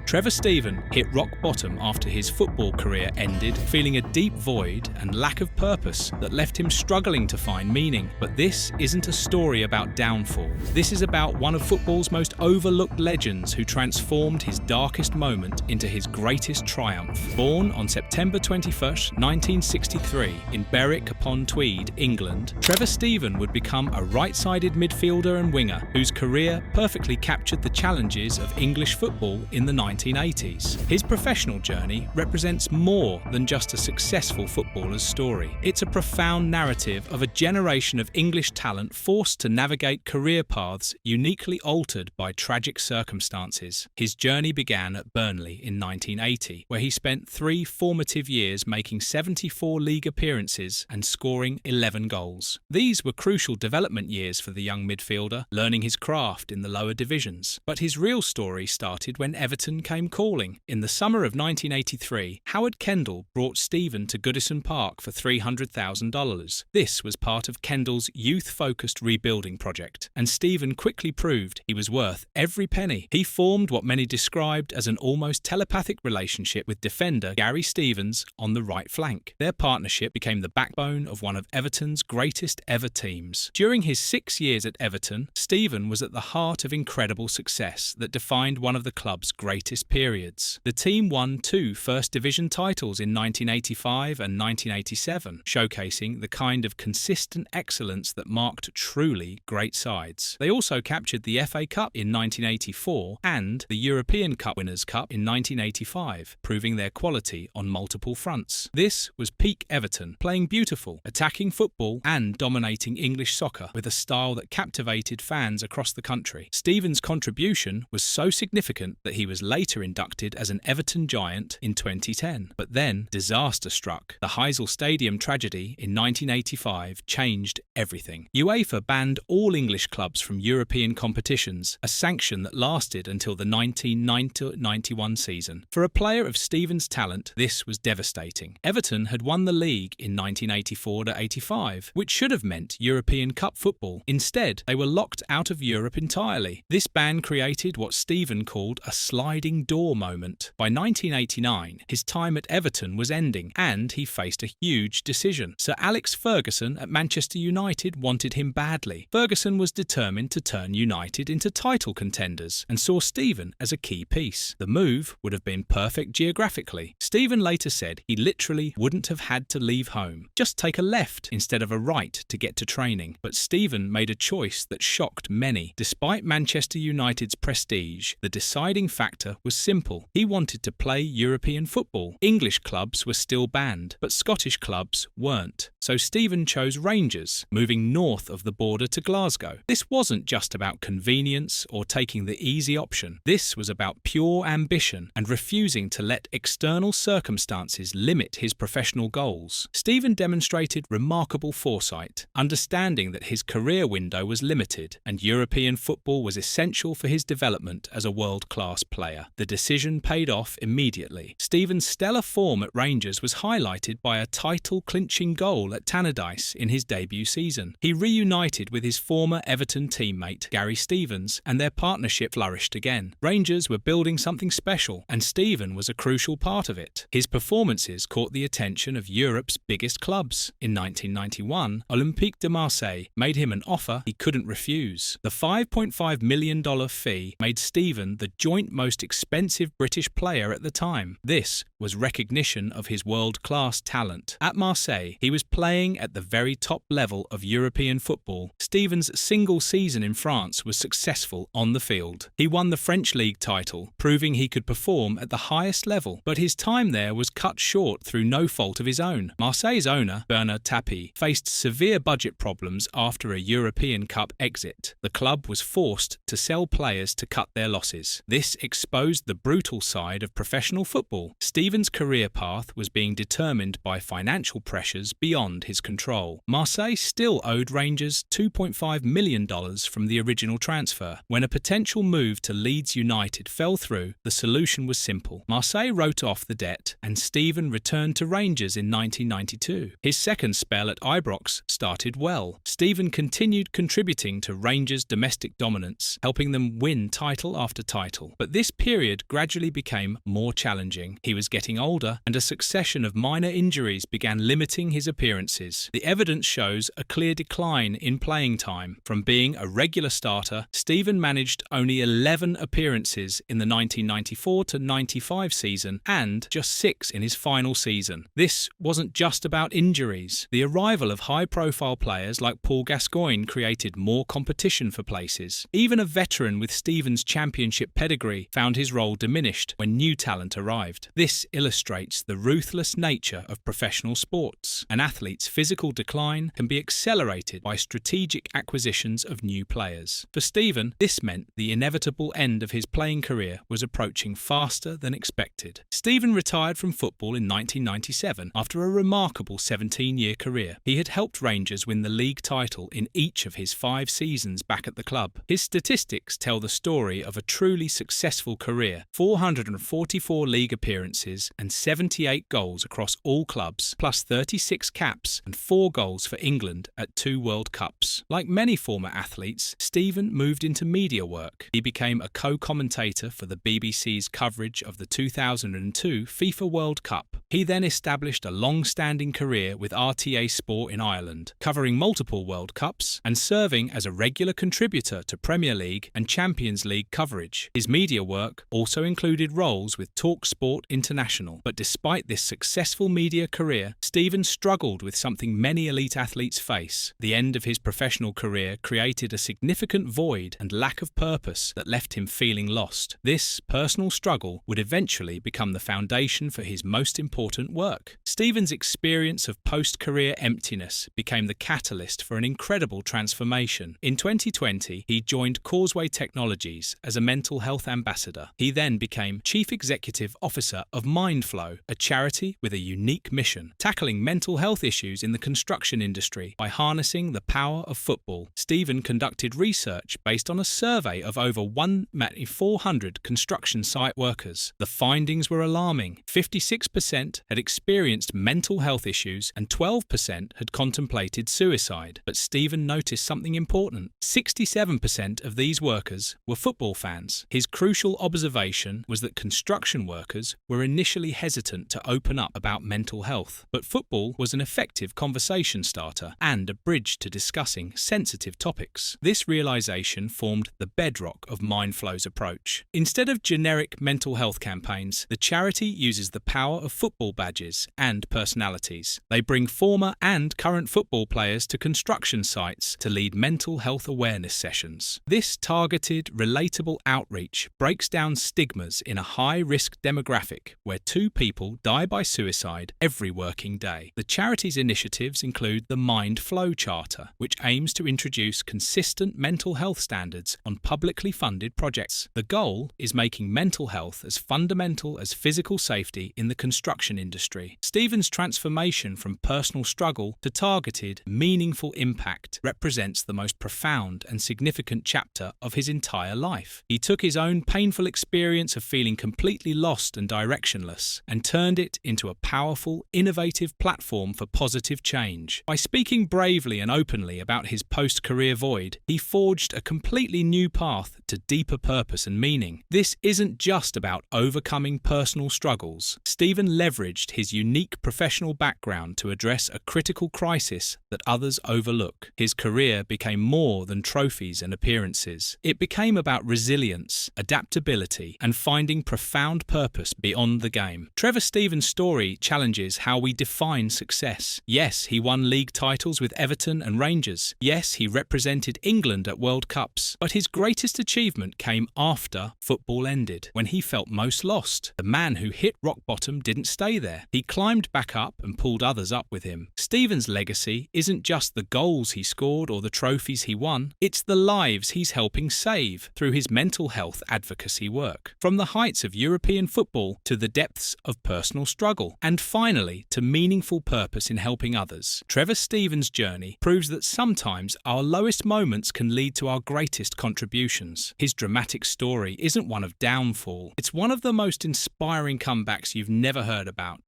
Trevor Steven hit rock bottom after his football career ended, feeling a deep void and lack of purpose that left him struggling to find meaning. But this isn't a story about downfall. This is about one of football's most overlooked legends who transformed his darkest moment into his greatest triumph. Born on September 21st, 1963 in Berwick-upon-Tweed, England, Trevor Steven would become a right-sided midfielder and winger whose career perfectly captured the challenges of English football in the 1980s. His professional journey represents more than just a successful footballer's story. It's a profound narrative of a generation of English talent forced to navigate career paths uniquely altered by tragic circumstances. His journey began at Burnley in 1980, where he spent 3 formative years making 74 league appearances and scoring 11 goals. These were crucial development years for the young midfielder, learning his craft in the lower divisions. But his real story started when Everton came calling. In the summer of 1983, Howard Kendall brought Steven to Goodison Park for $300,000. This was part of Kendall's youth-focused rebuilding project, and Steven quickly proved he was worth every penny. He formed what many described as an almost telepathic relationship with defender Gary Stevens on the right flank. Their partnership became the backbone of one of Everton's greatest ever teams. During his 6 years at Everton, Steven was at the heart of incredible success that defined one of the club's greatest periods. The team won 2 First Division titles in 1985 and 1987, showcasing the kind of consistent excellence that marked truly great sides. They also captured the FA Cup in 1984 and the European Cup Winners' Cup in 1985, proving their quality on multiple fronts. This was peak Everton, playing beautiful, attacking football and dominating English soccer with a style that captivated fans across the country. Steven's contribution was so significant that he was later inducted as an Everton Giant in 2010. But then disaster struck. The Heysel Stadium tragedy in 1985 changed everything. UEFA banned all English clubs from European competitions, a sanction that lasted until the 1990-91 season. For a player of Steven's talent, this was devastating. Everton had won the league in 1984-85, which should have meant European Cup football. Instead, they were locked out of Europe entirely. This ban created what Steven called a sliding door moment. By 1989, his time at Everton was ending, and he faced a huge decision. Sir Alex Ferguson at Manchester United wanted him badly. Ferguson was determined to turn United into title contenders and saw Steven as a key piece. The move would have been perfect geographically. Steven later said he literally wouldn't have had to leave home, just take a left instead of a right to get to training. But Steven made a choice that shocked many. Despite Manchester United's prestige, the deciding factor was simple. He wanted to play European football. English clubs were still banned, but Scottish clubs weren't. So Steven chose Rangers, moving north of the border to Glasgow. This wasn't just about convenience or taking the easy option. This was about pure ambition and refusing to let external circumstances limit his professional goals. Steven demonstrated remarkable foresight, understanding that his career window was limited and European football was essential for his development as a world-class player. The decision paid off immediately. Steven's stellar form at Rangers was highlighted by a title-clinching goal at Tannadice in his debut season. He reunited with his former Everton teammate Gary Stevens, and their partnership flourished again. Rangers were building something special, and Steven was a crucial part of it. His performances caught the attention of Europe's biggest clubs. In 1991, Olympique de Marseille made him an offer he couldn't refuse. The $5.5 million fee made Steven the joint most expensive British player at the time. This was recognition of his world-class talent. At Marseille, he was playing at the very top level of European football. Steven's single season in France was successful on the field. He won the French league title, proving he could perform at the highest level, but his time there was cut short through no fault of his own. Marseille's owner, Bernard Tapie, faced severe budget problems after a European Cup exit. The club was forced to sell players to cut their losses. This exposed the brutal side of professional football. Steven's career path was being determined by financial pressures beyond his control. Marseille still owed Rangers $2.5 million from the original transfer. When a potential move to Leeds United fell through, the solution was simple. Marseille wrote off the debt, and Steven returned to Rangers in 1992. His second spell at Ibrox started well. Steven continued contributing to Rangers' domestic dominance, helping them win title after title. But this period gradually became more challenging. He was getting older, and a succession of minor injuries began limiting his appearances. The evidence shows a clear decline in playing time. From being a regular starter, Steven managed only 11 appearances in the 1994-95 season and just 6 in his final season. This wasn't just about injuries. The arrival of high-profile players like Paul Gascoigne created more competition for places. Even a veteran with Steven's championship pedigree found his role diminished when new talent arrived. This illustrates the ruthless nature of professional sports. An athlete's physical decline can be accelerated by strategic acquisitions of new players. For Steven, this meant the inevitable end of his playing career was approaching faster than expected. Steven retired from football in 1997 after a remarkable 17-year career. He had helped Rangers win the league title in each of his 5 seasons back at the club. His statistics tell the story of a truly successful career: 444 league appearances and 78 goals across all clubs, plus 36 caps and 4 goals for England at 2 World Cups. Like many former athletes, Steven moved into media work. He became a co-commentator for the BBC's coverage of the 2002 FIFA World Cup. He then established a long-standing career with RTA Sport in Ireland, covering multiple World Cups and serving as a regular contributor to Premier League and Champions League coverage. His media work also included roles with TalkSport International. But despite this successful media career, Steven struggled with something many elite athletes face. The end of his professional career created a significant void and lack of purpose that left him feeling lost. This personal struggle would eventually become the foundation for his most important work. Steven's experience of post-career emptiness became the catalyst for an incredible transformation. In 2020, he joined Causeway Technologies as a mental health ambassador. He then became Chief Executive Officer of Mindflow, a charity with a unique mission, tackling mental health issues in the construction industry by harnessing the power of football. Steven conducted research based on a survey of over 1,400 construction site workers. The findings were alarming. 56% had experienced mental health issues and 12% had contemplated suicide. But Steven noticed something important. 67% of these workers were football fans. His crucial observation was that construction workers were initially hesitant to open up about mental health, but football was an effective conversation starter and a bridge to discussing sensitive topics. This realization formed the bedrock of Mindflow's approach. Instead of generic mental health campaigns, the charity uses the power of football badges and personalities. They bring former and current football players to construction sites to lead mental health awareness sessions. This targeted, relatable outreach breaks down stigmas in a high-risk demographic where 2 people die by suicide every working day. The charity's initiatives include the Mindflow Charter, which aims to introduce consistent mental health standards on publicly funded projects. The goal is making mental health as fundamental as physical safety in the construction industry. Steven's transformation from personal struggle to targeted, meaningful impact represents the most profound and significant chapter of his entire life. He took his own painful experience of feeling completely lost and directionless and turned it into a powerful, innovative platform for positive change. By speaking bravely and openly about his post-career void, he forged a completely new path to deeper purpose and meaning. This isn't just about overcoming personal struggles. Steven leveraged his unique professional background to address a critical crisis that others overlook. His career became more than trophies and appearances. It became about resilience, adaptability, and finding profound purpose beyond the game. Trevor Steven's story challenges how we define success. Yes, he won league titles with Everton and Rangers. Yes, he represented England at World Cups. But his greatest achievement came after football ended, when he felt most lost. The man who hit rock bottom didn't stay there. He climbed back up and pulled others up with him. Steven's legacy isn't just the goals he scored or the trophies he won. It's the lives he's helping save through his mental health advocacy work. From the heights of European football to the depths of personal struggle, and finally to meaningful purpose in helping others. Trevor Steven's journey proves that sometimes our lowest moments can lead to our greatest contributions. His dramatic story isn't one of downfall. It's one of the most inspiring comebacks you've never heard about.